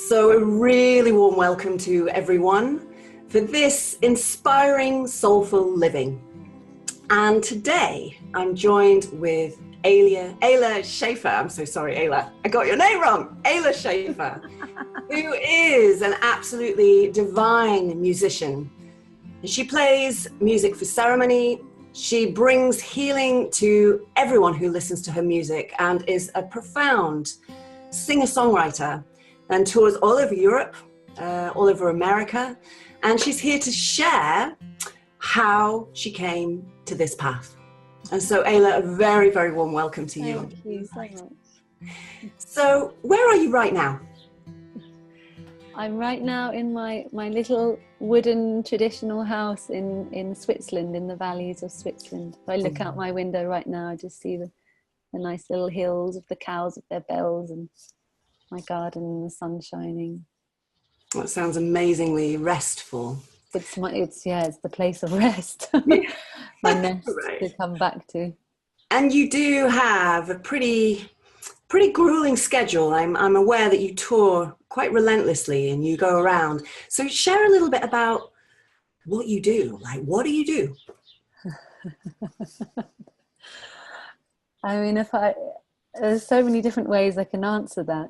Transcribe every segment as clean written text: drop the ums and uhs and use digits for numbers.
So a really warm welcome to everyone for this inspiring soulful living. And today I'm joined with Ayla Schafer. I'm so sorry, Ayla. I got your name wrong. Ayla Schafer, who is an absolutely divine musician. She plays music for ceremony. She brings healing to everyone who listens to her music and is a profound singer-songwriter and tours all over Europe, all over America. And she's here to share how she came to this path. And so, Ayla, a very, very warm welcome to you. Thank you so much. So, where are you right now? I'm right now in my little wooden traditional house in Switzerland, in the valleys of Switzerland. If I look out my window right now, I just see the nice little hills of the cows with their bells and my garden and the sun shining. That sounds amazingly restful. It's the place of rest. My nest Right. to come back to. And you do have a pretty grueling schedule. I'm aware that you tour quite relentlessly and you go around. So share a little bit about what you do. Like, what do you do? I mean, there's so many different ways I can answer that,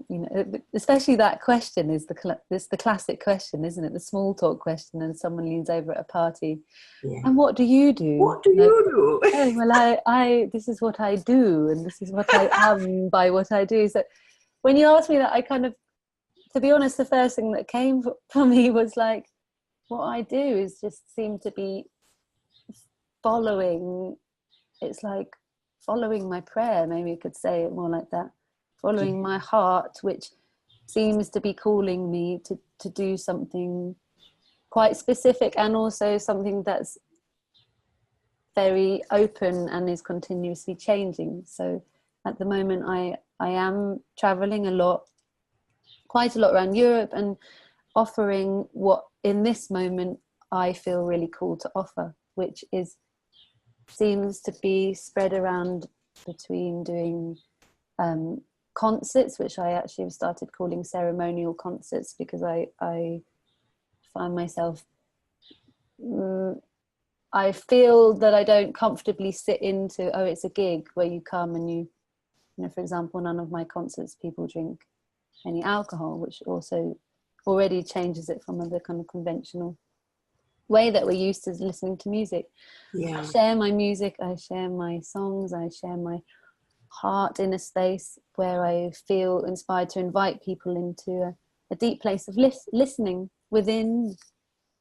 especially that question is the classic question, isn't it? The small talk question, and someone leans over at a party. Yeah. And what do you do? What do you do? Oh, well, I this is what I do, and this is what I am by what I do. So when you ask me that, I kind of, to be honest, the first thing that came for me was like, what I do is just seem to be following. It's like following my prayer, maybe you could say it more like that, following my heart, which seems to be calling me to do something quite specific, and also something that's very open and is continuously changing. So at the moment I am traveling quite a lot around Europe, and offering what in this moment I feel really called to offer, which seems to be spread around between doing concerts, which I actually have started calling ceremonial concerts, because I find myself, I feel that I don't comfortably sit into, it's a gig where you come and you know, for example, none of my concerts people drink any alcohol, which also already changes it from the kind of conventional way that we're used to listening to music. Yeah. I share my music, I share my songs, I share my heart in a space where I feel inspired to invite people into a deep place of listening within,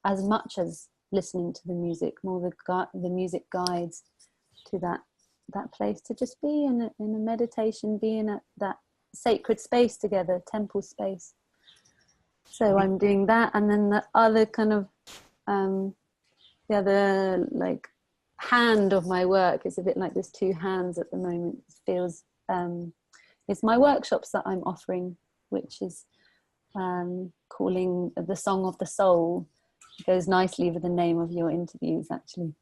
as much as listening to the music. More the music guides to that place to just be in a meditation, be in that sacred space together, temple space. So I'm doing that, and then the other kind of the other like hand of my work is a bit like there's two hands at the moment. It feels it's my workshops that I'm offering, which is calling the Song of the Soul. It goes nicely with the name of your interviews, actually.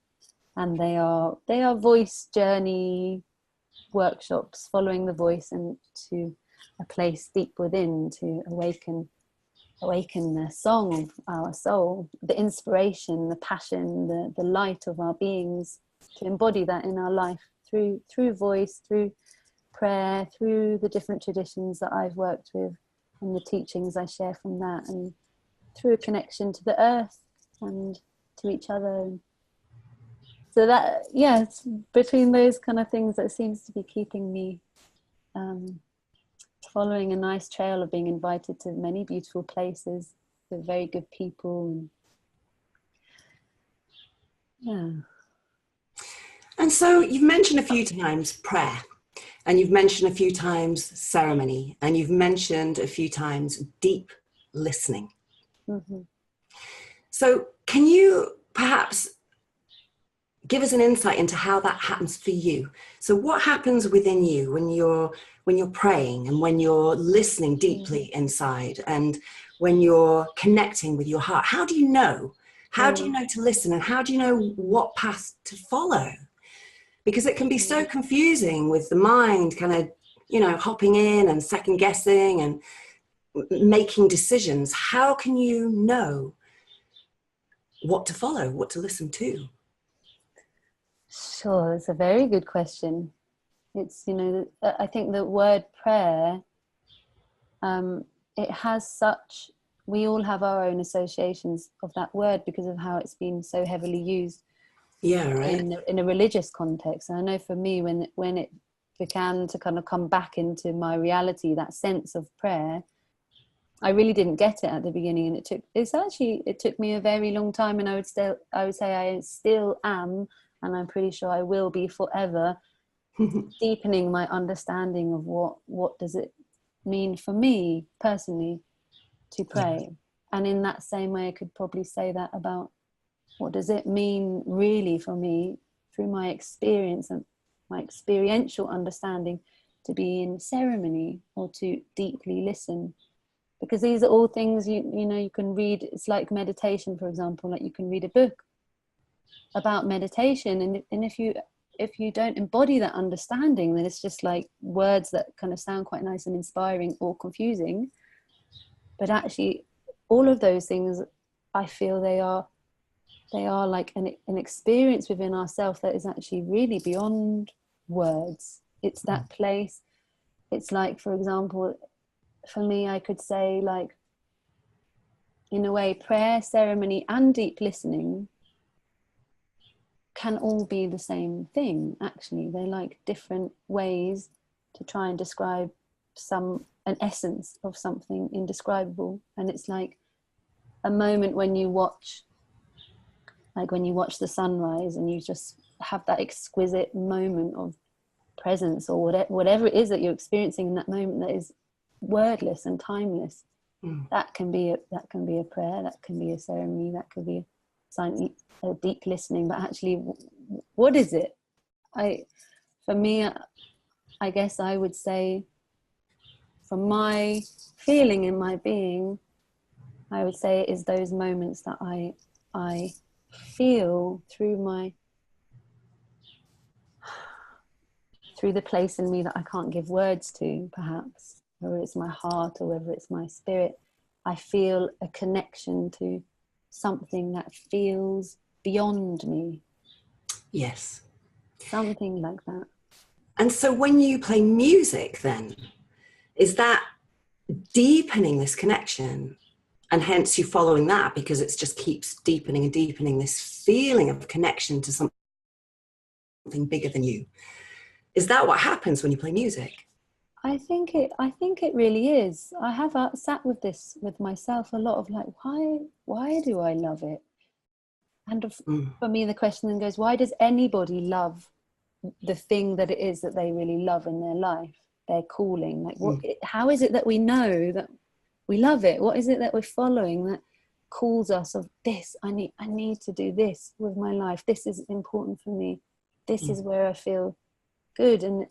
And they are voice journey workshops, following the voice and to a place deep within to awaken the song of our soul, the inspiration, the passion, the light of our beings, to embody that in our life through voice, through prayer, through the different traditions that I've worked with and the teachings I share from that, and through a connection to the earth and to each other. So that, it's between those kind of things that seems to be keeping me following a nice trail of being invited to many beautiful places with very good people. And so you've mentioned a few times prayer, and you've mentioned a few times ceremony, and you've mentioned a few times deep listening. Mm-hmm. So can you perhaps give us an insight into how that happens for you? So what happens within you when you're praying, and when you're listening deeply inside, and when you're connecting with your heart? How do you know? How do you know to listen, and how do you know what path to follow? Because it can be so confusing with the mind kind of, hopping in and second guessing. And making decisions, how can you know what to follow, what to listen to? Sure, it's a very good question. It's, you know, I think the word prayer, it has such, we all have our own associations of that word because of how it's been so heavily used in a religious context. And I know for me, when it began to kind of come back into my reality, that sense of prayer, I really didn't get it at the beginning, and it took me a very long time, and I would say I still am, and I'm pretty sure I will be forever, deepening my understanding of what does it mean for me personally to pray. Yeah. And in that same way, I could probably say that about what does it mean really for me through my experience and my experiential understanding to be in ceremony or to deeply listen. Because these are all things you know you can read. It's like meditation, for example. Like you can read a book about meditation, and if you don't embody that understanding, then it's just like words that kind of sound quite nice and inspiring or confusing. But actually, all of those things, I feel they are like an experience within ourselves that is actually really beyond words. It's that place. It's like, for example, for me, I could say, like, in a way, prayer, ceremony, and deep listening can all be the same thing, actually. They're like different ways to try and describe an essence of something indescribable. And it's like a moment when you watch the sunrise and you just have that exquisite moment of presence, or whatever it is that you're experiencing in that moment that is wordless and timeless. That can be a prayer, that can be a ceremony, that could be a deep listening. But actually, what is it? For me, I guess I would say, from my feeling in my being, I would say it is those moments that I feel through the place in me that I can't give words to, perhaps, whether it's my heart or whether it's my spirit. I feel a connection to something that feels beyond me. Yes. Something like that. And so when you play music, then, is that deepening this connection? And hence you following that because it just keeps deepening and deepening this feeling of connection to something bigger than you. Is that what happens when you play music? I think it really is. I have sat with this with myself a lot of like, why do I love it? And for me, the question then goes, why does anybody love the thing that it is that they really love in their life, their calling? Like, how is it that we know that we love it? What is it that we're following that calls us of this? I need to do this with my life. This is important for me. This is where I feel good. And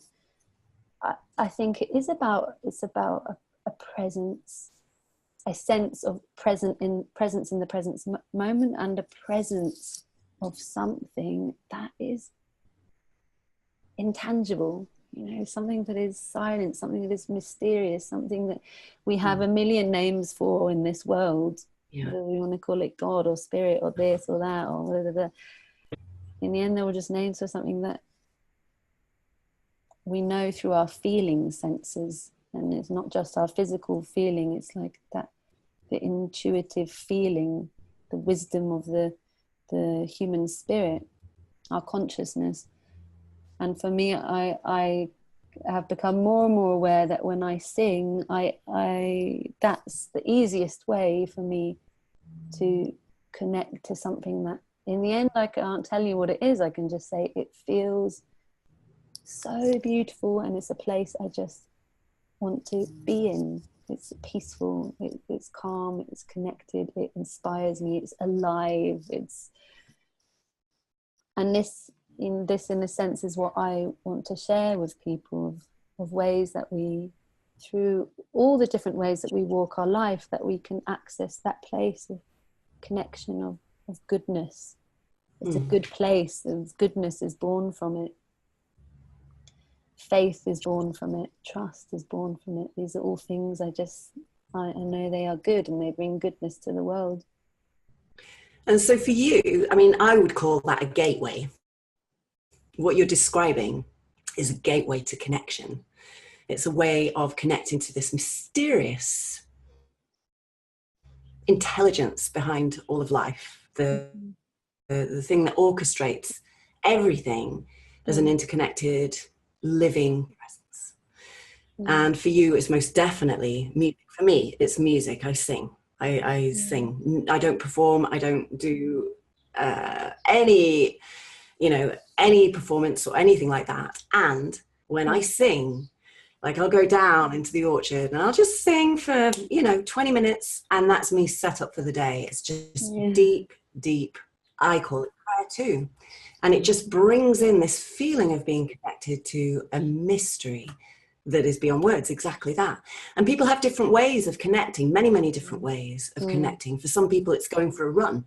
I think it's about a presence, a sense of presence in the present moment, and a presence of something that is intangible, something that is silent, something that is mysterious, something that we have a million names for in this world. Whether we want to call it God or spirit or this or that or blah, blah, blah. In the end, they were just names for something that we know through our feeling senses. And it's not just our physical feeling, it's like that, the intuitive feeling, the wisdom of the human spirit, our consciousness. And for me, I have become more and more aware that when I sing, that's the easiest way for me to connect to something that, in the end, I can't tell you what it is. I can just say it feels so beautiful, and it's a place I just want to be in. It's peaceful, it's calm, it's connected, it inspires me, it's alive. This in a sense is what I want to share with people, of ways that we, through all the different ways that we walk our life, that we can access that place of connection, of goodness. It's a good place, and goodness is born from it. Faith is born from it. Trust is born from it. These are all things I just I know they are good and they bring goodness to the world. And so for you, I mean, I would call that a gateway. What you're describing is a gateway to connection. It's a way of connecting to this mysterious intelligence behind all of life, the thing that orchestrates everything as an interconnected, living presence. And for you, it's most definitely music. For me, it's music. I sing. I sing. I don't perform. I don't do any, any performance or anything like that. And when I sing, like I'll go down into the orchard and I'll just sing for, 20 minutes, and that's me set up for the day. It's just deep, I call it prayer too. And it just brings in this feeling of being connected to a mystery that is beyond words, exactly that. And people have different ways of connecting, many different ways of connecting. For some people, it's going for a run.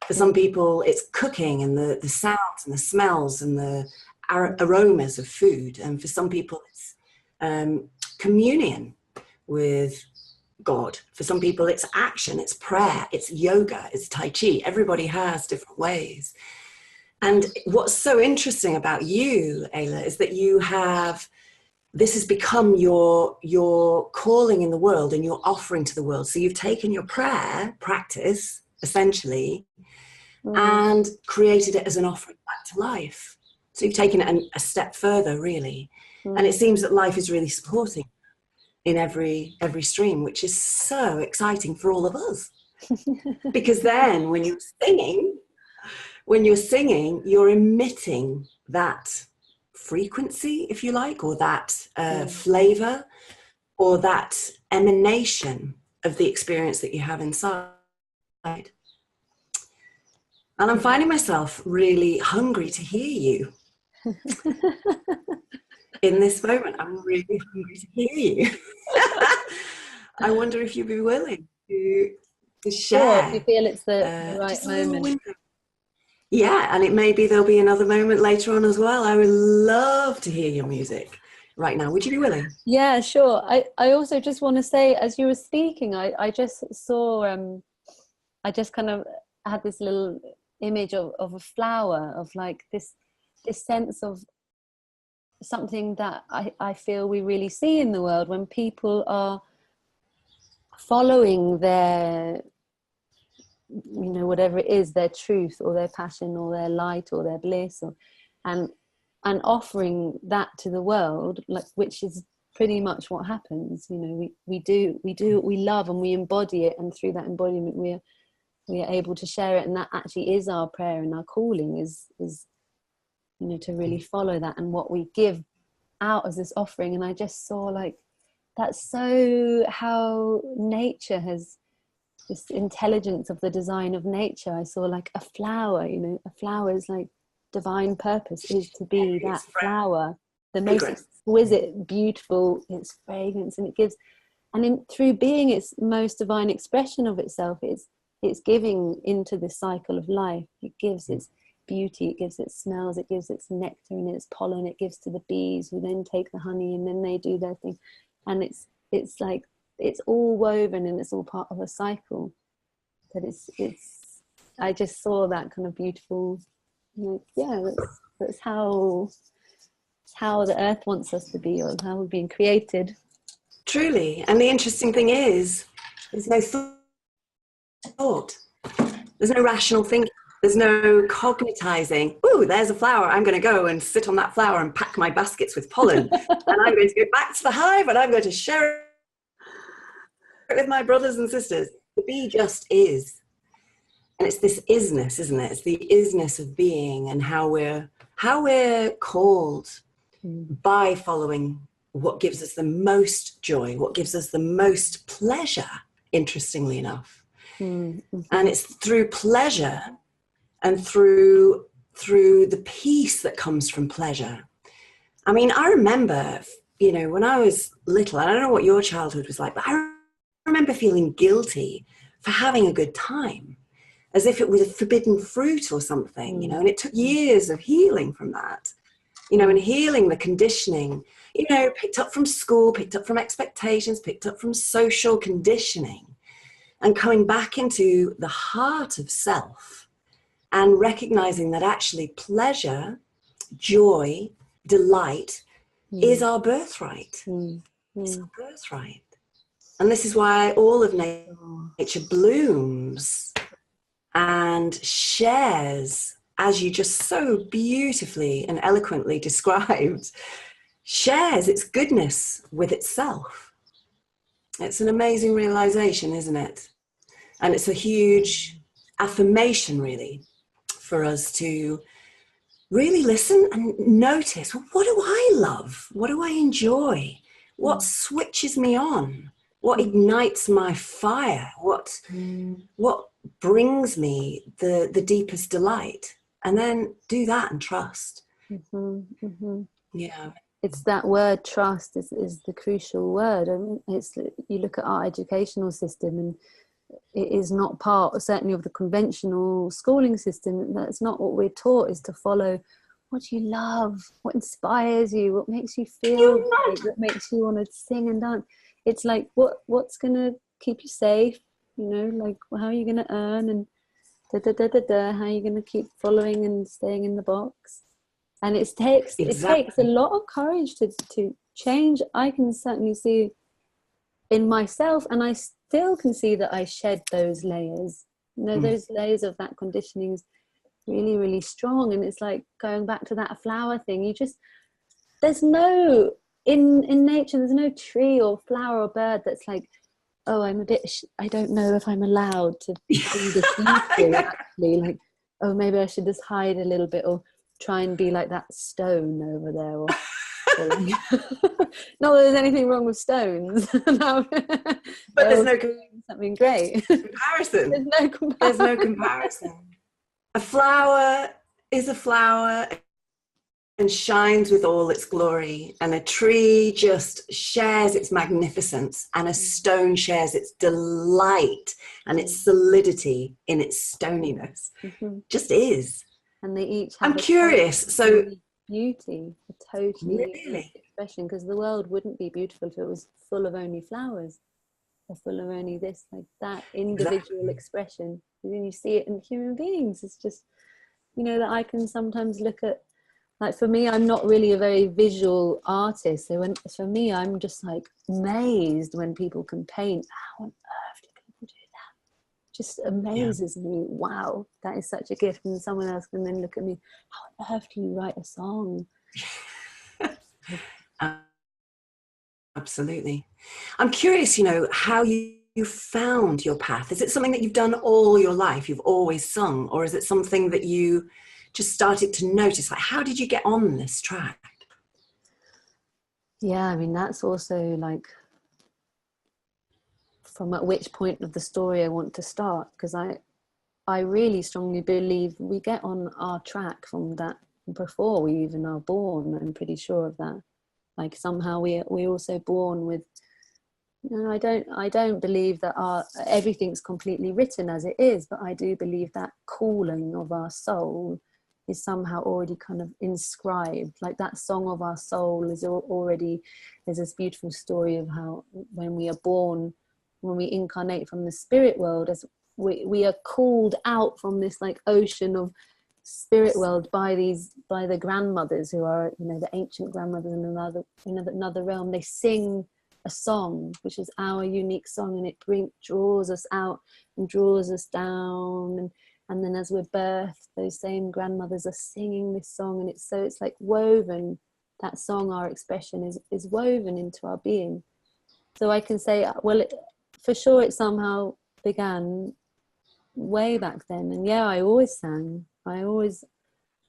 For some people, it's cooking and the sounds and the smells and the aromas of food. And for some people, it's communion with God. For some people, it's action, it's prayer, it's yoga, it's Tai Chi. Everybody has different ways. And what's so interesting about you, Ayla, is that this has become your calling in the world and your offering to the world. So you've taken your prayer practice, essentially, and created it as an offering back to life. So you've taken it a step further, really. And it seems that life is really supporting in every stream, which is so exciting for all of us. Because then when you're singing, you're emitting that frequency, if you like, or that flavor, or that emanation of the experience that you have inside. And I'm finding myself really hungry to hear you. In this moment, I'm really hungry to hear you. I wonder if you'd be willing to share. Sure, if you feel it's the right moment. Yeah, and it may be there'll be another moment later on as well. I would love to hear your music right now. Would you be willing? Yeah, sure. I also just want to say, as you were speaking, I just saw, I just kind of had this little image of a flower, of like this sense of something that I feel we really see in the world when people are following their, whatever it is, their truth or their passion or their light or their bliss, and offering that to the world, like, which is pretty much what happens. We do what we love and we embody it, and through that embodiment we are able to share it, and that actually is our prayer, and our calling is to really follow that and what we give out as this offering. And I just saw, like, that's so how nature has, this intelligence of the design of nature. I saw like a flower, a flower is like divine purpose is to be that flower, the most exquisite, beautiful, its fragrance, and it gives, and through being its most divine expression of itself, it's giving into the cycle of life. It gives its beauty, it gives its smells, it gives its nectar and its pollen, it gives to the bees, who then take the honey and then they do their thing. And it's like, it's all woven and it's all part of a cycle. But it's I just saw that kind of beautiful, that's how the earth wants us to be, or how we're being created. Truly. And the interesting thing is, there's no thought. There's no rational thinking. There's no cognitizing. Ooh, there's a flower. I'm going to go and sit on that flower and pack my baskets with pollen. And I'm going to go back to the hive and I'm going to share it with my brothers and sisters. The bee just is. And it's this isness, isn't it? It's the isness of being, and how we're called by following what gives us the most joy, what gives us the most pleasure, interestingly enough. Mm-hmm. And it's through pleasure and through the peace that comes from pleasure. I mean, I remember, when I was little, I don't know what your childhood was like, but I remember feeling guilty for having a good time, as if it was a forbidden fruit or something, and it took years of healing from that. you know, and healing the conditioning, you know, picked up from school, picked up from expectations, picked up from social conditioning, and coming back into the heart of self and recognizing that actually pleasure, joy, delight is our birthright. It's our birthright. And this is why all of nature blooms and shares, as you just so beautifully and eloquently described, shares its goodness with itself. It's an amazing realization, isn't it? And it's a huge affirmation, really, for us to really listen and notice, well, what do I love? What do I enjoy? What switches me on? What ignites my fire? What brings me the deepest delight? And then do that and trust. Yeah. It's that word trust is the crucial word. I mean, you look at our educational system, and it is not part, certainly, of the conventional schooling system. That's not what we're taught, is to follow what you love, what inspires you, what makes you feel great, what makes you want to sing and dance. It's like, what's going to keep you safe, you know, like, how are you going to earn, and how are you going to keep following and staying in the box? And it takes a lot of courage to change. I can certainly see in myself, and I still can see that I shed those layers. You know, those layers of that conditioning is really, really strong. And it's like going back to that flower thing. There's no, in nature, there's no tree or flower or bird that's like, oh, I don't know if I'm allowed to be this beautiful, actually. Like, oh, maybe I should just hide a little bit, or try and be like that stone over there, or like, not that there's anything wrong with stones. No. But there's no something great comparison. There's no comparison. A flower is a flower and shines with all its glory, and a tree just shares its magnificence, and a stone shares its delight and its solidity in its stoniness. Just is. And they each have I'm curious, so beauty, a totally really expression, because the world wouldn't be beautiful if it was full of only flowers, or full of only this, like that individual expression. And then you see it in human beings. It's just, you know, that I can sometimes look at, like, for me, I'm not really a very visual artist, so for me, I'm just like amazed when people can paint. How on earth do people do that? Just amazes me. Wow, that is such a gift. And someone else can then look at me, how on earth do you write a song? Absolutely. I'm curious, you know, how you found your path. Is it something that you've done all your life? You've always sung? Or is it something that you just started to notice? Like, how did you get on this track? Yeah, I mean, that's also like from at which point of the story I want to start, because I really strongly believe we get on our track from that before we even are born. I'm pretty sure of that. Like, somehow we're also born with, you know, I don't believe that everything's completely written as it is, but I do believe that calling of our soul is somehow already kind of inscribed. Like, that song of our soul is already, there's this beautiful story of how when we are born, when we incarnate from the spirit world, as we are called out from this like ocean of spirit world by the grandmothers, who are, you know, the ancient grandmothers in another realm. They sing a song which is our unique song, and it draws us out and draws us down, and then as we're birthed, those same grandmothers are singing this song, and it's like woven. That song, our expression, is woven into our being. So I can say, well, for sure it somehow began way back then. And yeah, I always sang. I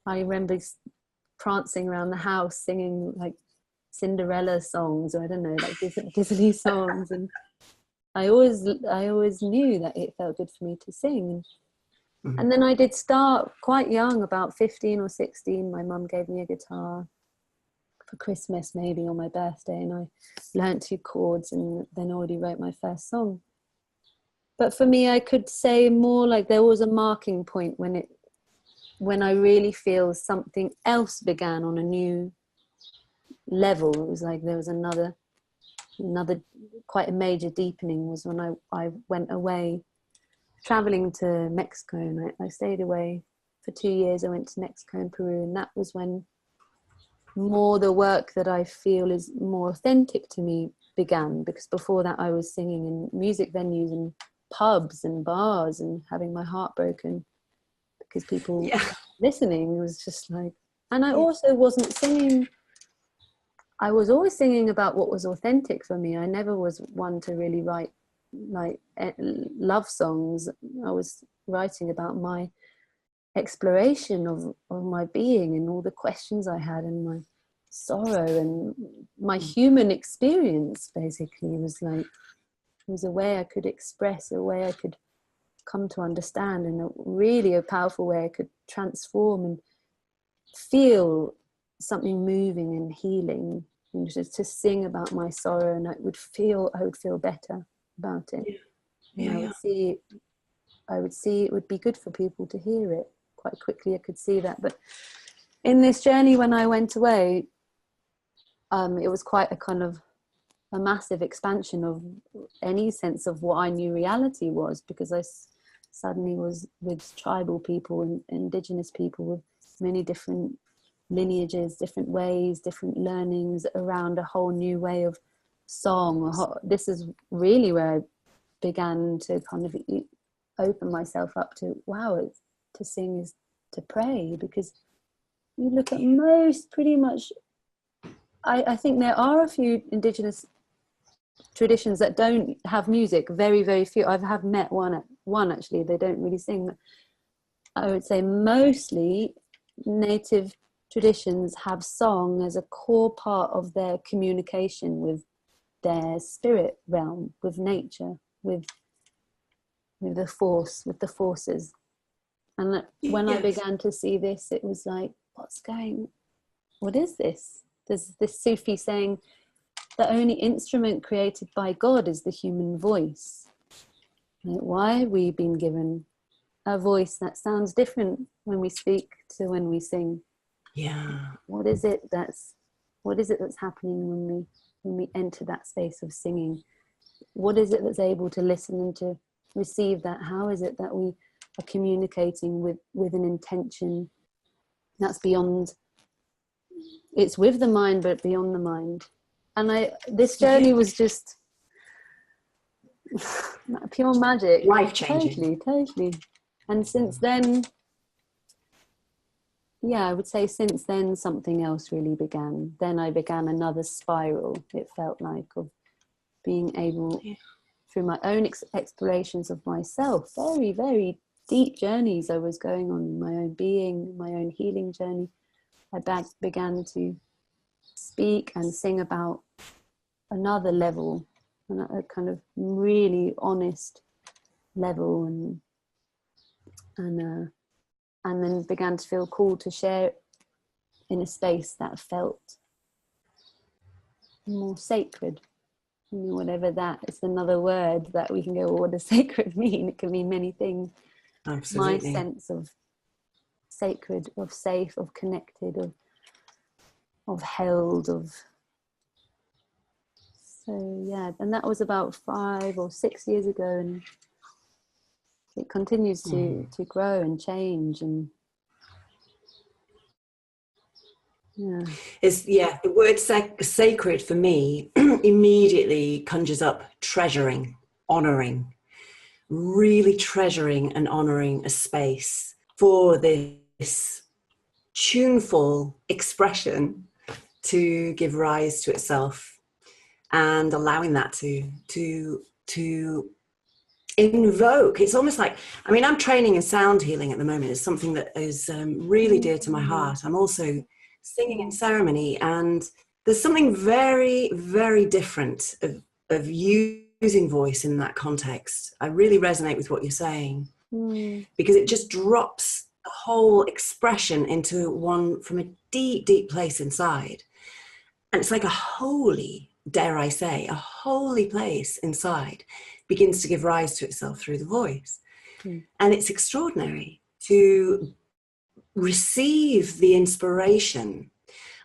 remember prancing around the house singing like Cinderella songs, or I don't know, like Disney songs, and I always knew that it felt good for me to sing. And then I did start quite young, about 15 or 16. My mum gave me a guitar for Christmas, maybe, or my birthday, and I learnt 2 chords and then already wrote my first song. But for me, I could say more like there was a marking point when when I really feel something else began on a new level. It was like there was another quite a major deepening was when I went away traveling to Mexico, and I stayed away for 2 years. I went to Mexico and Peru, and that was when more the work that I feel is more authentic to me began, because before that I was singing in music venues and pubs and bars and having my heart broken because people listening was just like, and I also wasn't singing. I was always singing about what was authentic for me. I never was one to really write like love songs. I was writing about my exploration of my being and all the questions I had and my sorrow and my human experience. Basically, it was a way I could express, a way I could come to understand, and a powerful way I could transform and feel something moving and healing, and just to sing about my sorrow, and I would feel better about it. I would see it would be good for people to hear it quite quickly. I could see that. But in this journey, when I went away, it was quite a kind of a massive expansion of any sense of what I knew reality was, because I suddenly was with tribal people and indigenous people with many different lineages, different ways, different learnings around a whole new way of song. This is really where I began to kind of open myself up to, wow, to sing is to pray. Because you look at most, pretty much, I think there are a few indigenous traditions that don't have music, very, very few. I have met one actually, they don't really sing. But I would say mostly native traditions have song as a core part of their communication with their spirit realm, with nature, with the force, with the forces. And when I began to see this, it was like, what is this? There's this Sufi saying, the only instrument created by God is the human voice. Like, why have we been given a voice that sounds different when we speak to when we sing? What is it that's happening when we enter that space of singing? What is it that's able to listen and to receive that? How is it that we are communicating with an intention that's beyond, it's with the mind but beyond the mind? And this journey was just pure magic, life-changing. Totally. And since then, I would say since then something else really began. Then I began another spiral, it felt like, of being able, through my own explorations of myself, very, very deep journeys I was going on in my own being, my own healing journey. I began to speak and sing about another level, a kind of really honest level, and then began to feel called to share it in a space that felt more sacred. Whatever that is, another word that we can go, well, what does sacred mean? It can mean many things. Absolutely. My sense of sacred, of safe, of connected, of held, and that was about 5 or 6 years ago, and it continues to grow and change. And the word sacred for me immediately conjures up treasuring, honoring, really treasuring and honoring a space for this tuneful expression to give rise to itself, and allowing that to invoke. It's almost like, I mean, I'm training in sound healing at the moment. It's something that is really dear to my heart. I'm also singing in ceremony, and there's something very, very different of using voice in that context. I really resonate with what you're saying, because it just drops the whole expression into one from a deep, deep place inside. And it's like a holy, dare I say, a holy place inside begins to give rise to itself through the voice. And it's extraordinary to receive the inspiration.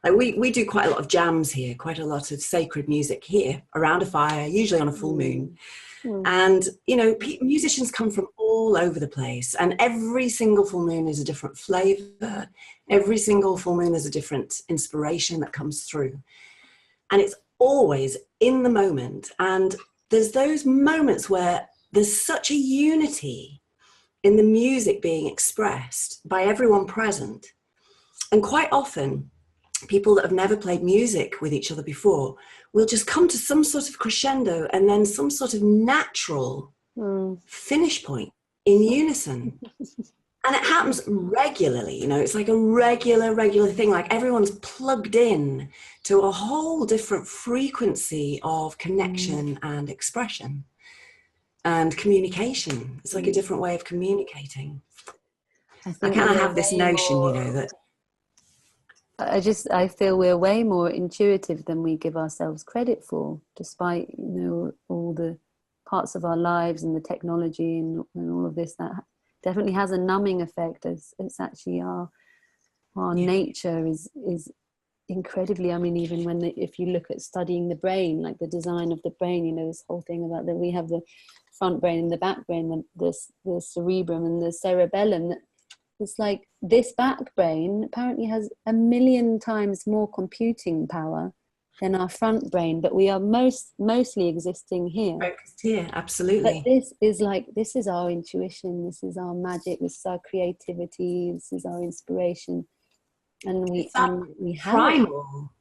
Like we do quite a lot of jams here, quite a lot of sacred music here around a fire, usually on a full moon. And, you know, musicians come from all over the place, and every single full moon is a different flavor. Every single full moon is a different inspiration that comes through. And it's always in the moment. And there's those moments where there's such a unity in the music being expressed by everyone present. And quite often, people that have never played music with each other before will just come to some sort of crescendo and then some sort of natural finish point in unison. And it happens regularly, you know, it's like a regular thing. Like everyone's plugged in to a whole different frequency of connection and expression and communication. It's like a different way of communicating. I kind of have this notion, you know, that I feel we're way more intuitive than we give ourselves credit for, despite, you know, all the parts of our lives and the technology and all of this that definitely has a numbing effect. It's actually our nature is incredibly, I mean, even if you look at studying the brain, like the design of the brain, you know, this whole thing about that we have the front brain and the back brain, the cerebrum and the cerebellum. It's like this back brain apparently has 1 million times more computing power than our front brain, but we are mostly existing here. Focused here, absolutely. But this is our intuition, this is our magic, this is our creativity, this is our inspiration. And we have primal.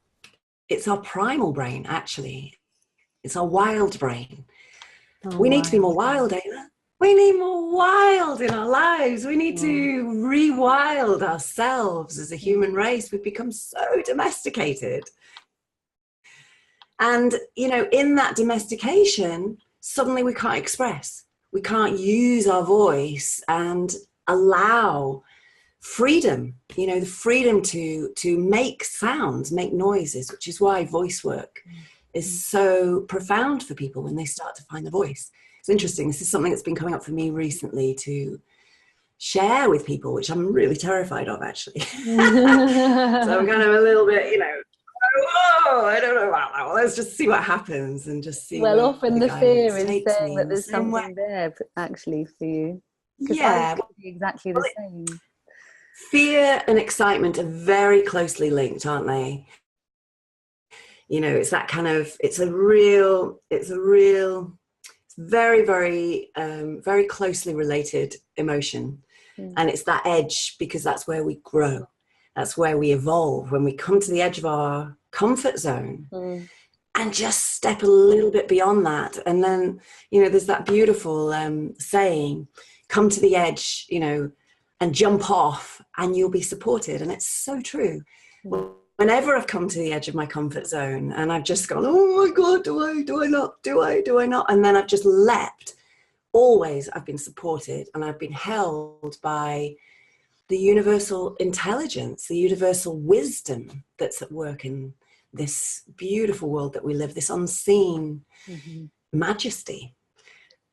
It's our primal brain, actually. It's our wild brain. We need to be more wild, Ayla. We need more wild in our lives. We need to rewild ourselves as a human race. We've become so domesticated. And, you know, in that domestication, suddenly we can't express. We can't use our voice and allow freedom, you know, the freedom to make sounds, make noises, which is why voice work is so profound for people when they start to find the voice. It's interesting. This is something that's been coming up for me recently to share with people, which I'm really terrified of, actually. So I'm kind of a little bit, you know, whoa, I don't know about that. Well, let's just see what happens and just see. Well, often the fear is saying that there's something there actually for you. Yeah, exactly the same. Fear and excitement are very closely linked, aren't they? You know, it's that kind of, it's very, very, very closely related emotion. And it's that edge, because that's where we grow. That's where we evolve. When we come to the edge of our comfort zone and just step a little bit beyond that. And then, you know, there's that beautiful saying, come to the edge, you know, and jump off and you'll be supported. And it's so true. Whenever I've come to the edge of my comfort zone and I've just gone, oh my God, do I not? And then I've just leapt. Always I've been supported and I've been held by the universal intelligence, the universal wisdom that's at work in this beautiful world that we live, this unseen majesty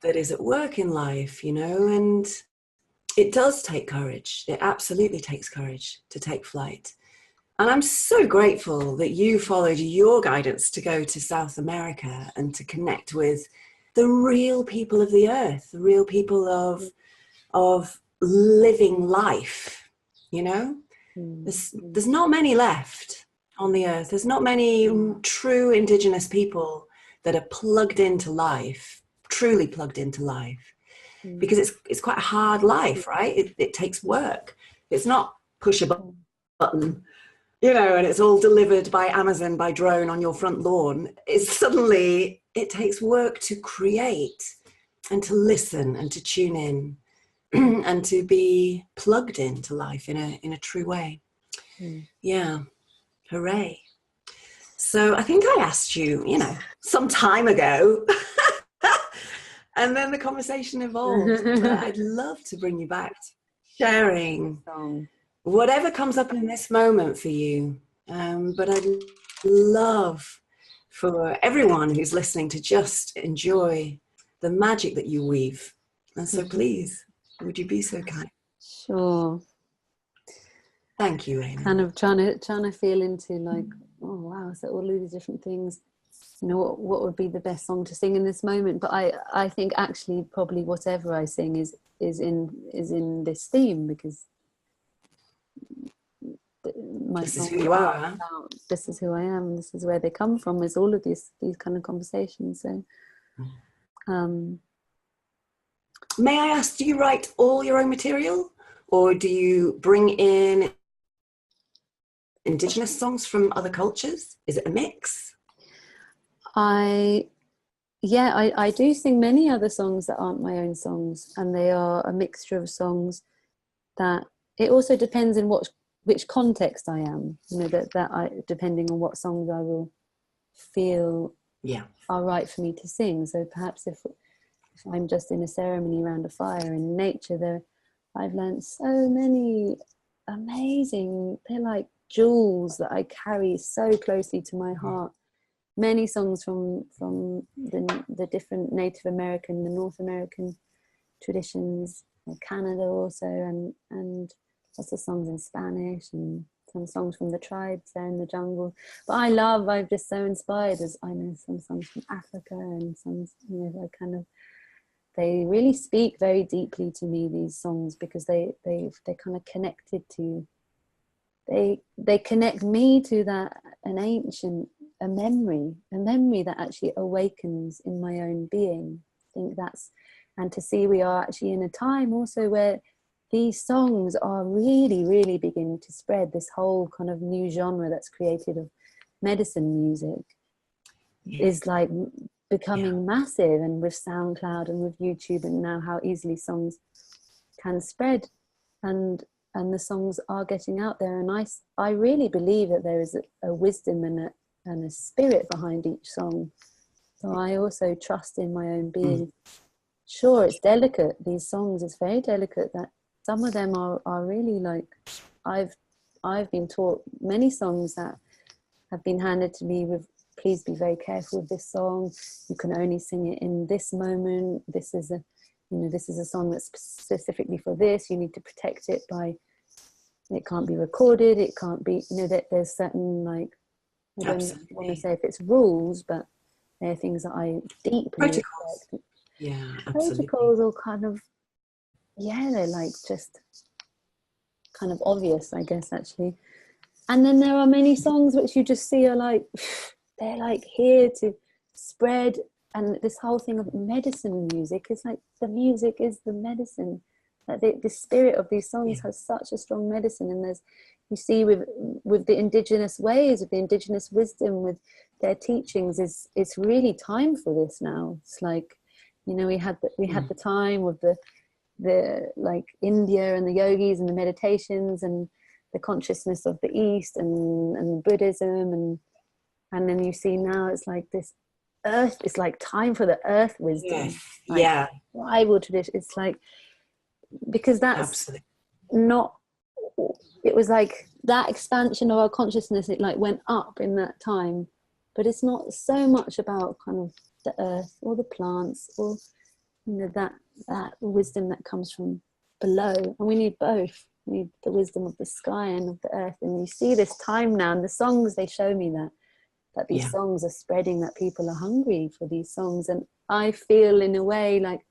that is at work in life, you know. And it does take courage. It absolutely takes courage to take flight. And I'm so grateful that you followed your guidance to go to South America and to connect with the real people of the earth, the real people of living life, you know? There's not many left on the earth. There's not many true Indigenous people that are plugged into life, truly plugged into life. Because it's quite a hard life, right? It takes work. It's not push a button, you know, and it's all delivered by Amazon by drone on your front lawn. It takes work to create and to listen and to tune in and to be plugged into life in a true way. Yeah, hooray. So I think I asked you, you know, some time ago, and then the conversation evolved. But I'd love to bring you back to sharing whatever comes up in this moment for you. But I'd love for everyone who's listening to just enjoy the magic that you weave. And so please, would you be so kind? Sure. Thank you, Amy. Kind of trying to feel into like, oh wow, so all of these different things, you know, what would be the best song to sing in this moment. But I think actually probably whatever I sing is in this theme, because my This is songs who you are are. about, this is who I am, this is where they come from, is all of these kind of conversations. So may I ask, do you write all your own material, or do you bring in Indigenous songs from other cultures? Is it a mix? I do sing many other songs that aren't my own songs, and they are a mixture of songs that, it also depends in which context I am, you know, that I, depending on what songs I will feel are right for me to sing. So perhaps if I'm just in a ceremony around a fire in nature, I've learned so many amazing, they're like jewels that I carry so closely to my heart. Many songs from the different Native American, the North American traditions, Canada also, and lots of songs in Spanish, and some songs from the tribes there in the jungle. But I'm just so inspired, as I know some songs from Africa, and some, you know, they really speak very deeply to me, these songs, because they're kind of connected to, they connect me to that, an ancient, a memory that actually awakens in my own being. I think that's, and to see we are actually in a time also where these songs are really, really beginning to spread, this whole kind of new genre that's created of medicine music is like becoming massive, and with SoundCloud and with YouTube, and now how easily songs can spread, and the songs are getting out there. And I really believe that there is a wisdom and a spirit behind each song. So I also trust in my own being. Sure, it's delicate, these songs, it's very delicate, that some of them are really like, I've been taught many songs that have been handed to me with, please be very careful with this song, you can only sing it in this moment, this is a song that's specifically for this, you need to protect it by, it can't be recorded, it can't be, you know, that there's certain, like, I don't want to say if it's rules, but there are things that I deeply protocols. respect. Yeah, absolutely. Protocols, or kind of, they're like just kind of obvious, I guess, actually. And then there are many songs which you just see are like, they're like here to spread. And this whole thing of medicine music is like, the music is the medicine. Like the spirit of these songs has such a strong medicine. And there's, you see with the indigenous ways, with the indigenous wisdom, with their teachings, it's really time for this now. It's like, you know, we had the time with the like India and the yogis and the meditations and the consciousness of the East and Buddhism, and then you see now it's like this earth, it's like time for the earth wisdom. Like tribal tradition. It's like, because that's not, it was like that expansion of our consciousness, it like went up in that time, but it's not so much about kind of the earth or the plants, or, you know, that wisdom that comes from below. And we need both. We need the wisdom of the sky and of the earth. And you see this time now, and the songs, they show me that these songs are spreading, that people are hungry for these songs. And I feel in a way like,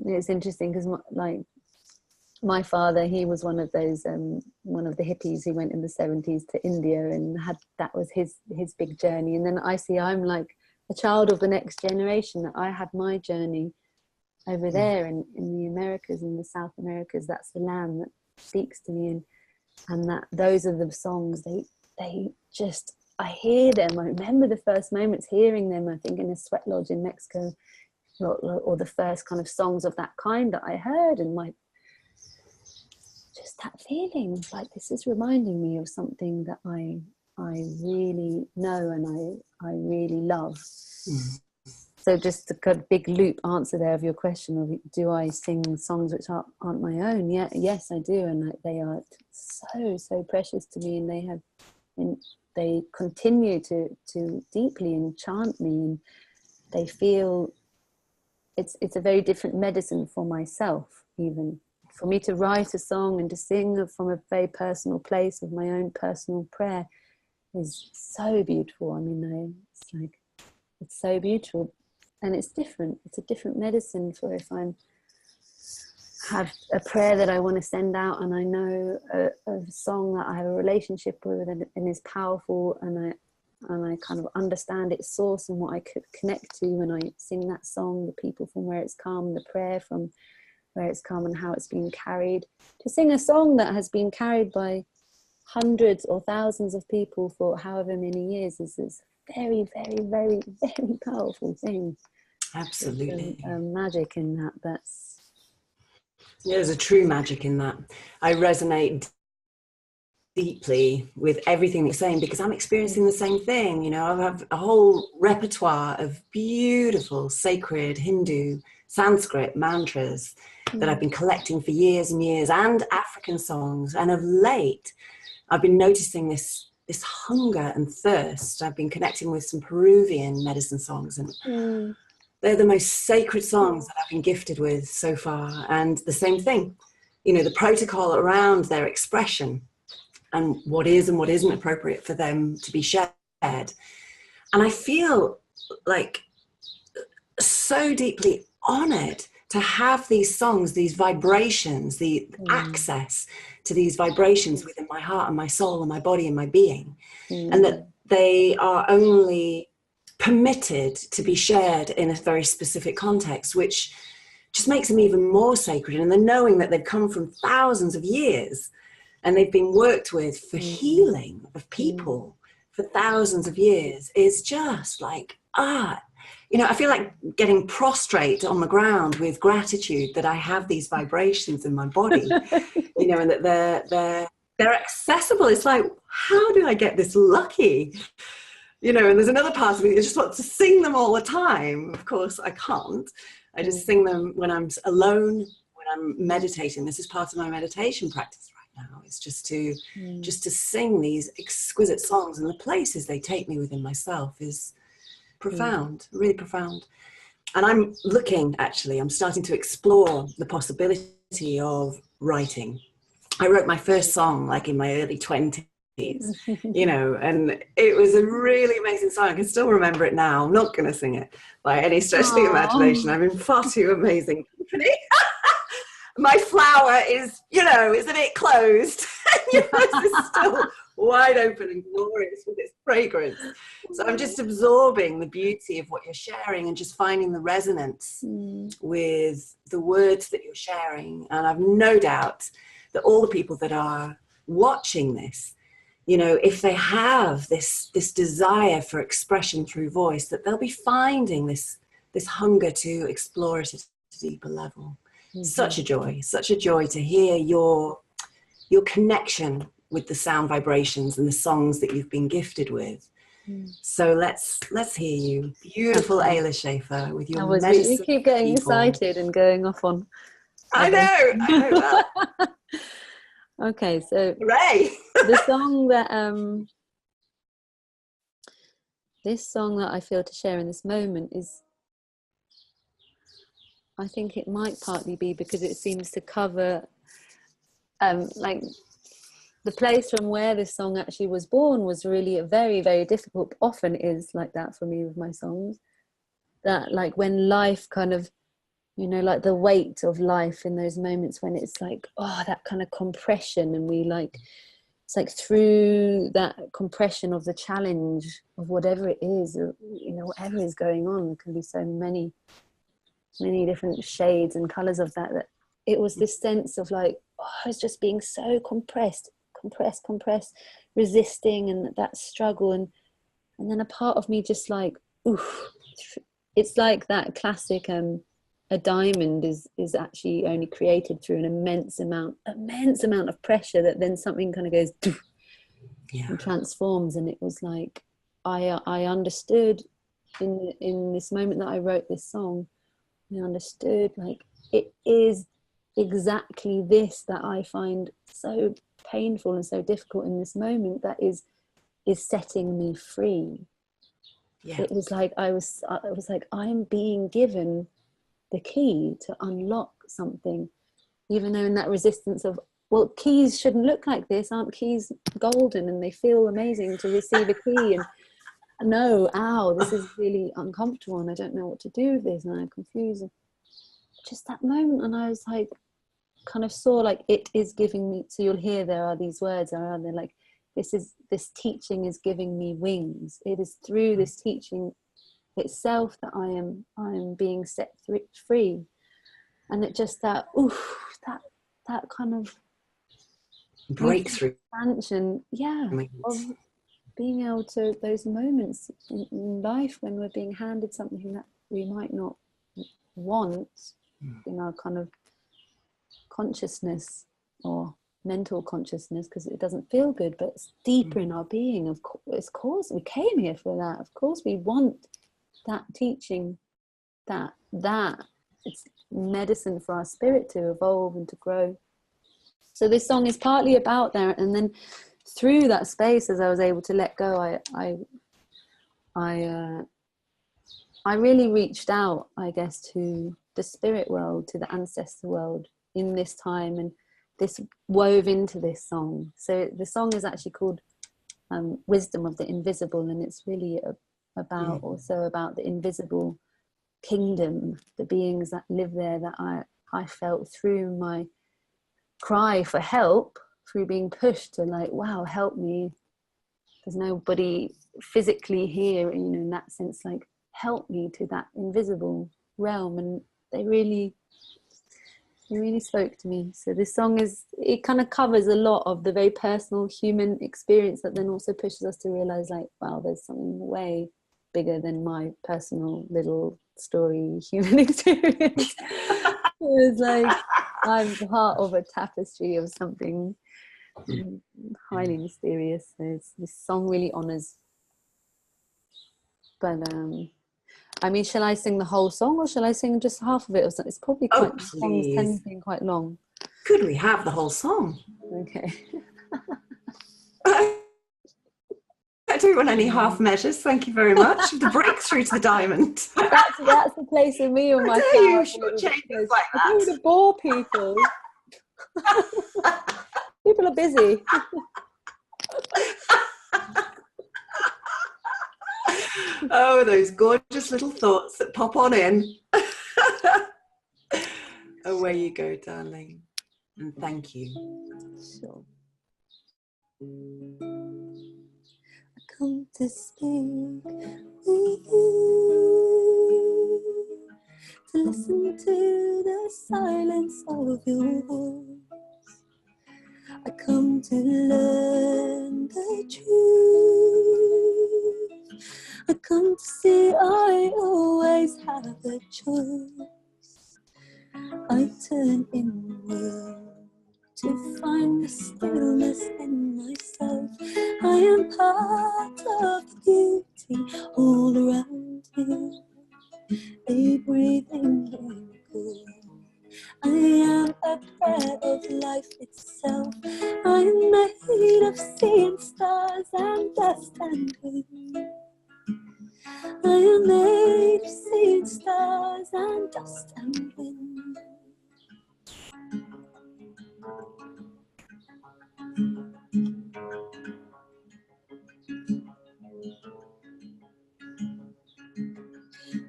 it's interesting because my father, he was one of those one of the hippies who went in the 70s to India, and that was his big journey. And then I see I'm like a child of the next generation, that I had my journey over there in the Americas, in the South Americas. That's the land that speaks to me, and that those are the songs, they just, I hear them. I remember the first moments hearing them, I think in a sweat lodge in Mexico, or the first kind of songs of that kind that I heard, and just that feeling like, this is reminding me of something that I really know and I really love. So just a kind of big loop answer there of your question of, do I sing songs which aren't my own? Yes, I do, and they are so precious to me, and they continue to deeply enchant me, and they feel it's a very different medicine for myself even. for me to write a song and to sing from a very personal place of my own personal prayer is so beautiful. I mean, it's like, it's so beautiful, and it's different. It's a different medicine for if I'm have a prayer that I want to send out, and I know a song that I have a relationship with and is powerful, and I kind of understand its source and what I could connect to when I sing that song, the people from where it's come, the prayer from where it's come, and how it's been carried. To sing a song that has been carried by hundreds or thousands of people for however many years is very, very, very, very powerful thing. Absolutely. Magic in that. There's a true magic in that. I resonate deeply with everything you're saying, because I'm experiencing the same thing. You know, I have a whole repertoire of beautiful sacred Hindu Sanskrit mantras that I've been collecting for years and years, and African songs. And of late, I've been noticing this hunger and thirst. I've been connecting with some Peruvian medicine songs, and they're the most sacred songs that I've been gifted with so far. And the same thing, you know, the protocol around their expression and what is and what isn't appropriate for them to be shared. And I feel like so deeply honored to have these songs, these vibrations, the access to these vibrations within my heart and my soul and my body and my being. And that they are only permitted to be shared in a very specific context, which just makes them even more sacred. And the knowing that they've come from thousands of years and they've been worked with for healing of people for thousands of years is just like, you know, I feel like getting prostrate on the ground with gratitude that I have these vibrations in my body, you know, and that they're accessible. It's like, how do I get this lucky? You know, and there's another part of me that just wants to sing them all the time. Of course, I can't. I just sing them when I'm alone, when I'm meditating. This is part of my meditation practice right now. It's just to sing these exquisite songs, and the places they take me within myself is profound, really profound. And I'm starting to explore the possibility of writing. I wrote my first song like in my early 20s. You know, and it was a really amazing song. I can still remember it now. I'm not going to sing it by any stretch of the imagination. I'm in far too amazing company. My flower is, you know, is a bit closed. Yours is still wide open and glorious with its fragrance. So I'm just absorbing the beauty of what you're sharing and just finding the resonance with the words that you're sharing. And I've no doubt that all the people that are watching this, you know, if they have this desire for expression through voice, that they'll be finding this hunger to explore it at a deeper level. Such a joy to hear your connection with the sound vibrations and the songs that you've been gifted with. So let's hear you, beautiful Ayla Schafer, with your medicine. You keep getting excited and going off on. I know. Well. Okay, so hooray! the song that this song that I feel to share in this moment is, I think it might partly be because it seems to cover like the place from where this song actually was born was really a very, very difficult, often is like that for me with my songs, that like when life kind of, you know, like the weight of life in those moments when it's like, that kind of compression, and we like, it's like through that compression of the challenge of whatever it is, you know, whatever is going on, there can be so many different shades and colors of that it was this sense of like, I was just being so compressed, resisting, and that struggle, and then a part of me just like, oof. It's like that classic a diamond is actually only created through an immense amount of pressure, that then something kind of goes and transforms. And it was like I understood in this moment that I wrote this song, I understood like it is exactly this that I find so painful and so difficult in this moment that is setting me free. It was like I was like, I am being given the key to unlock something even though in that resistance of, well, keys shouldn't look like this, aren't keys golden and they feel amazing to receive a key, and no, ow, this is really uncomfortable and I don't know what to do with this and I'm confused. Just that moment, and I was like, kind of saw like it is giving me, so you'll hear there are these words around there, like this teaching is giving me wings. It is through this teaching itself that I am being set free. And it just that kind of breakthrough expansion, of being able to, those moments in life when we're being handed something that we might not want in our kind of consciousness or mental consciousness, because it doesn't feel good, but it's deeper in our being. Of course we came here for that. Of course we want that teaching, that it's medicine for our spirit to evolve and to grow. So this song is partly about that, and then through that space, as I was able to let go, I really reached out, I guess, to the spirit world, to the ancestor world in this time, and this wove into this song. So the song is actually called Wisdom of the Invisible, and it's really about also about the invisible kingdom, the beings that live there, that I felt through my cry for help, through being pushed to like, wow, help me. There's nobody physically here, in that sense, like, help me to that invisible realm. And they really spoke to me. So this song it kind of covers a lot of the very personal human experience, that then also pushes us to realize, like, wow, there's something way bigger than my personal little story human experience. It was like I'm part of a tapestry of something highly mysterious. So this song really honors. But I mean, shall I sing the whole song, or shall I sing just half of it? Or something? It's probably quite. Songs tend to be quite long. Could we have the whole song? Okay. I don't want any half measures, thank you very much. The breakthrough to the diamond. That's the place of me and my I you shortchange us like that. I don't want to bore people. People are busy. Oh, those gorgeous little thoughts that pop on in. Away you go, darling. And thank you. Sure. I come to speak with you, to listen to the silence of your voice. I come to learn the truth. I come to see I always have a choice. I turn inward to find the stillness in myself. I am part of the beauty all around me, a breathing miracle. I am a prayer of life itself. I am made of seeing stars and dust and wind. I am made of seeing stars and dust and wind.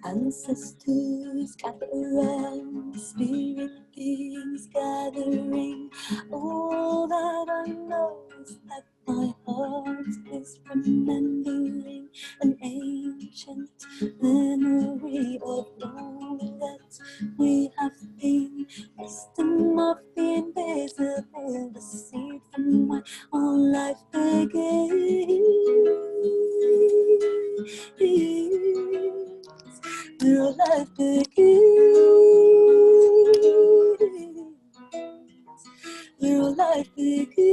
Ancestors gather around, spirit beings gathering. All that I know is that my heart is remembering an ancient memory of all that we have been. Wisdom of the invisible, the seed from where all life begins. Where all life begins. Where all life begins.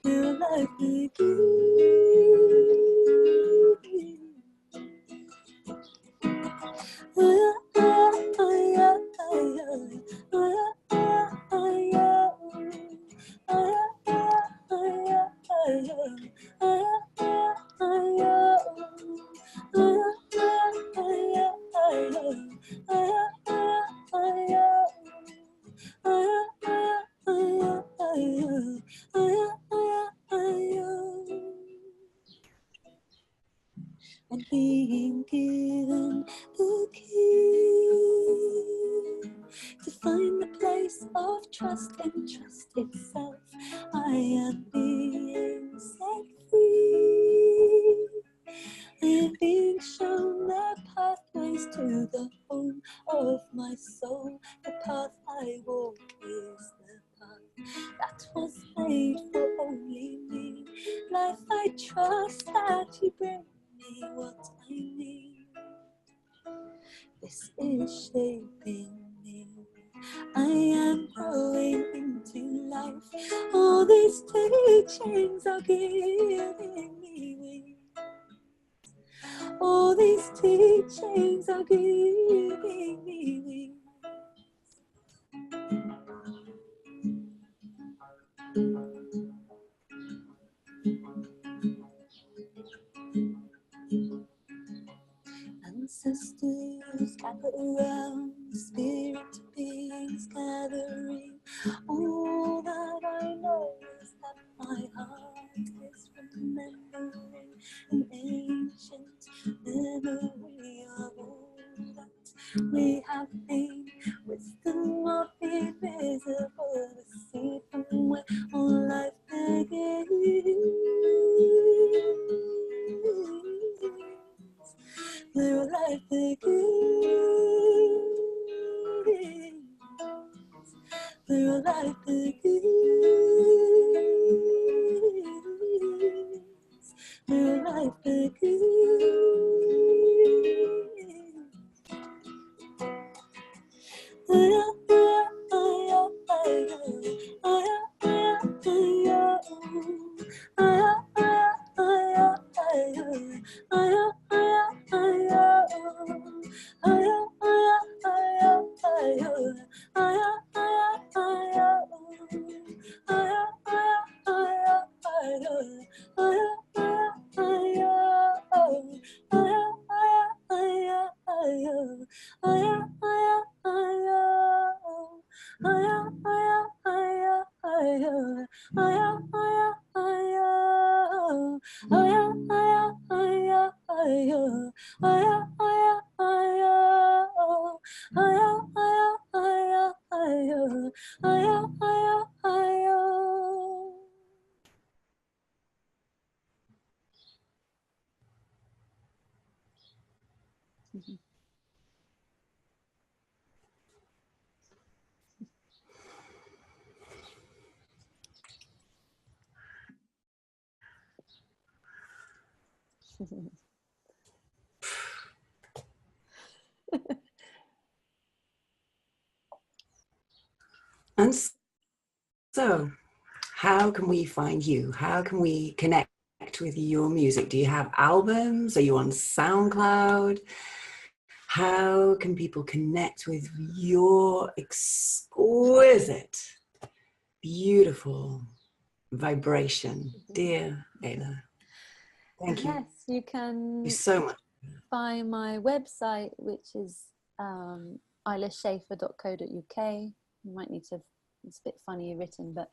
Where all life begins. being given the key to find the place of trust and trust itself. I am being set free. I am being shown the pathways to the home of my soul. The path I walk is the path that was made for only me. Life, I trust that you bring me what I need. This is shaping me. I am growing into life. All these teachings are giving me wings. All these teachings are giving me wings. Ancestors gather around, spirit beings gathering. All that I know is that my heart is remembering an ancient memory of all that we have been. Wisdom of the invisible, the seed from where all life begins. Where life begins, where life begins, where life begins. And so, how can we find you? How can we connect with your music? Do you have albums? Are you on SoundCloud? How can people connect with your exquisite, beautiful vibration? Dear Ayla, thank you. Yes, you can So much. find my website, which is aylaschafer.co.uk. You might need to, it's a bit funny written, but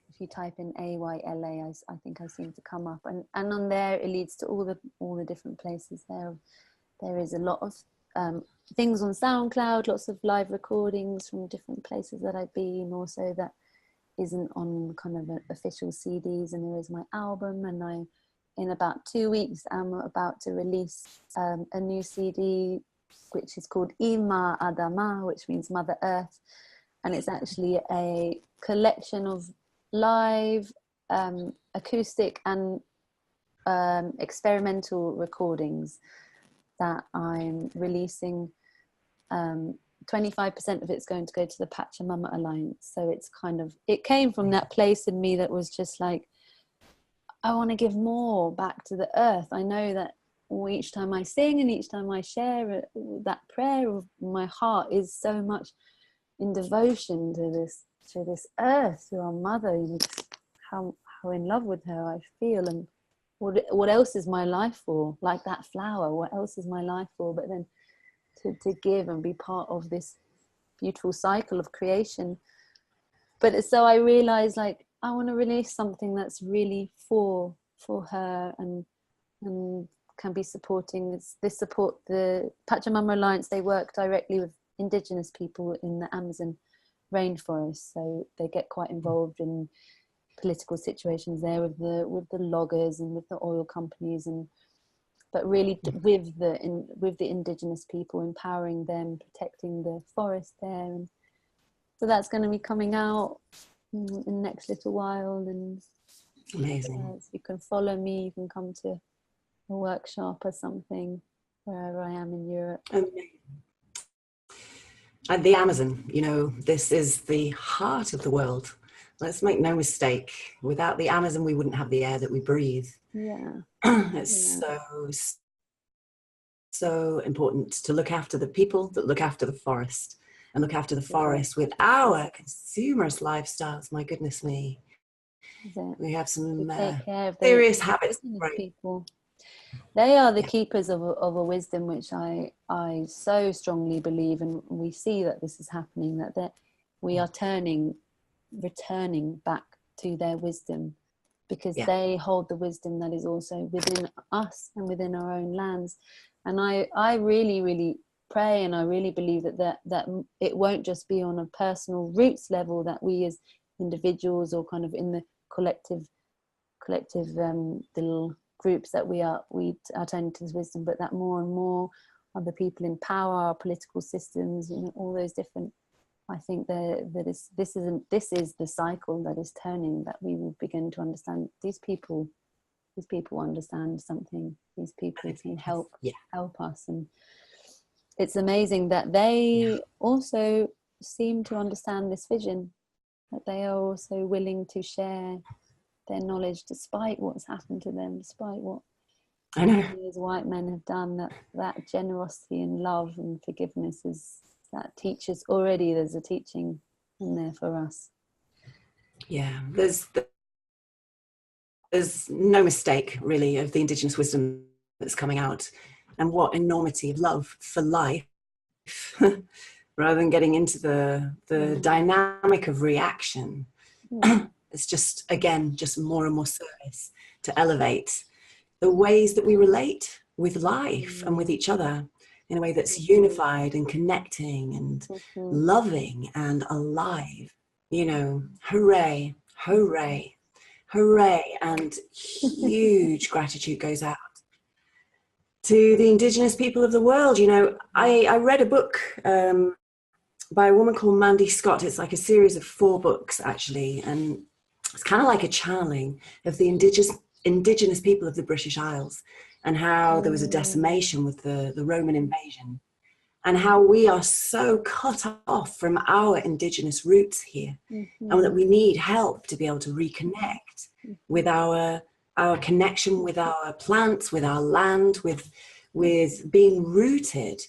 if you type in AYLA, I think I seem to come up, and on there it leads to all the different places. There is a lot of things on SoundCloud, lots of live recordings from different places that I've been, also that isn't on kind of official CDs, and there is my album, and in about 2 weeks I'm about to release a new CD which is called Ima Adama, which means Mother Earth, and it's actually a collection of live acoustic and experimental recordings that I'm releasing. 25% of it's going to go to the Pachamama Alliance, so it's kind of, it came from that place in me that was just like, I want to give more back to the earth. I know that each time I sing and each time I share that prayer of my heart is so much in devotion to this earth, to our mother, how in love with her I feel, and what else is my life for? Like that flower, what else is my life for? But then to give and be part of this beautiful cycle of creation. But so I realized, like, I want to release something that's really for her and can be supporting is this support. The Pachamama Alliance, they work directly with indigenous people in the Amazon rainforest, so they get quite involved in political situations there with the loggers and with the oil companies, but really with the indigenous people, empowering them, protecting the forest there. And so that's going to be coming out in the next little while. And amazing. so you can follow me, you can come to a workshop or something wherever I am in Europe. And the Amazon, you know, this is the heart of the world. Let's make no mistake, without the Amazon we wouldn't have the air that we breathe. Yeah. It's so important to look after the people that look after the forest, and look after the forest with our consumerist lifestyles. My goodness me. We have some take care of serious habits. People. They are the keepers of a wisdom, which I so strongly believe, and we see that this is happening, that we are returning back to their wisdom, because they hold the wisdom that is also within us and within our own lands. And I really, really pray, and I really believe that it won't just be on a personal roots level, that we as individuals or kind of in the collective little groups that we are turning to this wisdom, but that more and more other people in power, our political systems, you know, all those different. I think this is the cycle that is turning, that we will begin to understand these people understand something. These people can help us, and it's amazing that they also seem to understand this vision, that they are also willing to share their knowledge despite what's happened to them, despite what these white men have done. That generosity and love and forgiveness that teaches already. There's a teaching in there for us. Yeah, there's no mistake really of the indigenous wisdom that's coming out, and what enormity of love for life rather than getting into the dynamic of reaction. It's just, again, just more and more service to elevate the ways that we relate with life and with each other in a way that's unified and connecting and loving and alive. You know, hooray, hooray, hooray. And huge gratitude goes out to the indigenous people of the world. You know, I read a book by a woman called Mandy Scott. It's like a series of 4 books, actually. And it's kind of like a channeling of the indigenous people of the British Isles, and how there was a decimation with the Roman invasion, and how we are so cut off from our indigenous roots here, and that we need help to be able to reconnect with our connection with our plants, with our land, with being rooted.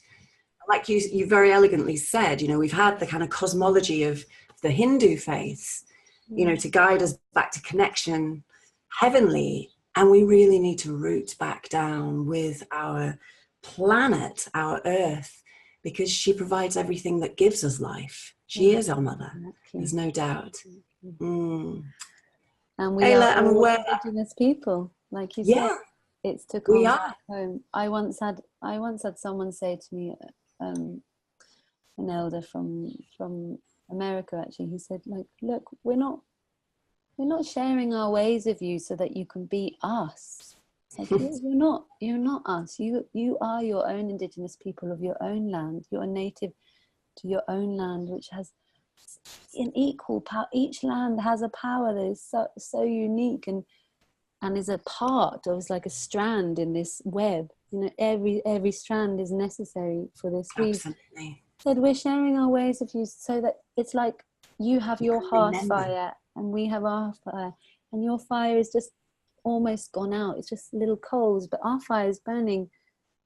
Like you very elegantly said, you know, we've had the kind of cosmology of the Hindu faith, you know, to guide us back to connection heavenly. And we really need to root back down with our planet, our earth, because she provides everything that gives us life. She is our mother. There's no doubt. And we Ayla, are all indigenous people, like you said. It's to come back home. I once had someone say to me, an elder from America, actually, he said, like, look, we're not sharing our ways of you so that you can be us. Like, you're not us. You are your own indigenous people of your own land. You're native to your own land, which has an equal power. Each land has a power that is so unique and is a part, or is like a strand in this web. You know, every strand is necessary for this. Absolutely. Said we're sharing our ways of you, so that it's like you have your hearth fire and we have our fire, and your fire is just almost gone out. It's just little coals, but our fire is burning.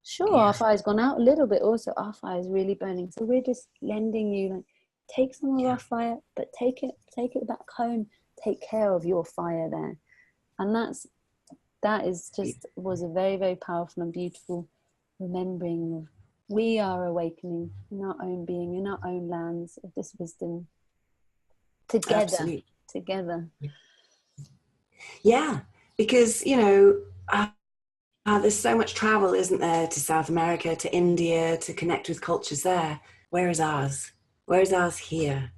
Sure, our fire's gone out a little bit. Also, our fire is really burning. So we're just lending you, like, take some of our fire, but take it back home. Take care of your fire there, and was a very, very powerful and beautiful remembering of we are awakening in our own being, in our own lands, of this wisdom together. Absolutely. Together. Yeah, because, you know, there's so much travel, isn't there, to South America, to India, to connect with cultures there. Where is ours? Where is ours here?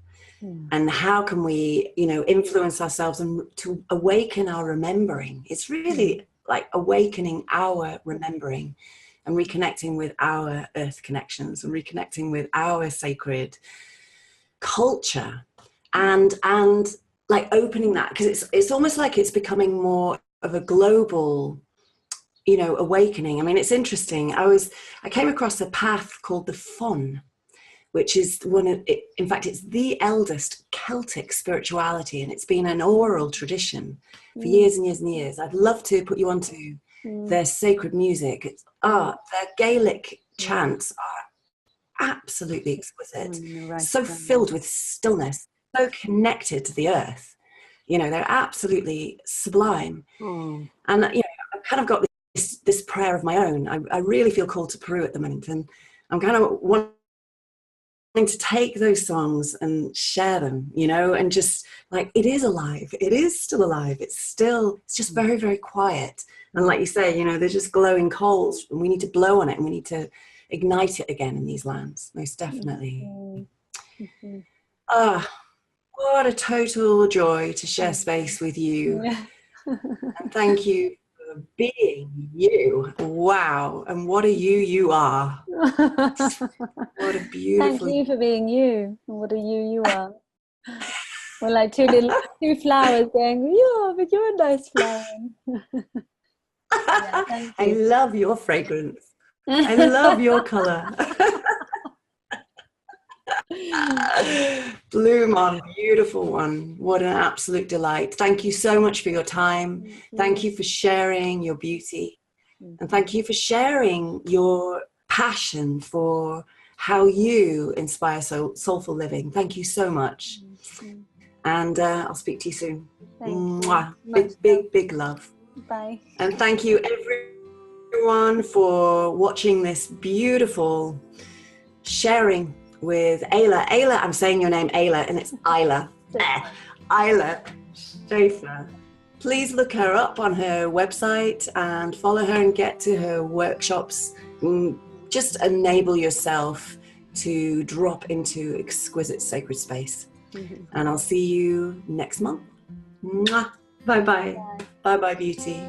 And how can we, influence ourselves and to awaken our remembering? It's really like awakening our remembering and reconnecting with our earth connections and reconnecting with our sacred culture and like opening that, because it's almost like it's becoming more of a global awakening. I mean, it's interesting. I came across a path called the Fon, which is in fact, it's the eldest Celtic spirituality, and it's been an oral tradition for years and years and years. I'd love to put you onto their sacred music. Their Gaelic chants are absolutely exquisite, so filled with stillness, so connected to the earth. They're absolutely sublime. And I've kind of got this prayer of my own. I really feel called to Peru at the moment, and I'm kind of wanting to take those songs and share them, and just like, it is alive. It is still alive. It's just very, very quiet. And like you say, they're just glowing coals, and we need to blow on it, and we need to ignite it again in these lands, most definitely. What a total joy to share space with you. And thank you for being you. Wow. And what a you are. What a beautiful... Thank you for being you. And what a you are. We're like two flowers going, yeah, but you're a nice flower. Yeah, I love your fragrance. I love your colour. Bloom on, beautiful one. What an absolute delight. Thank you so much for your time. Thank you for sharing your beauty. And thank you for sharing your passion for how you inspire soulful living. Thank you so much. And I'll speak to you soon. Mwah. Big love. Bye. And thank you everyone for watching this beautiful sharing with Ayla. Ayla, I'm saying your name Ayla, and it's Ayla. Ayla Schafer. Please look her up on her website and follow her and get to her workshops. Just enable yourself to drop into exquisite sacred space. And I'll see you next month. Mwah. Bye-bye. Bye-bye, beauty.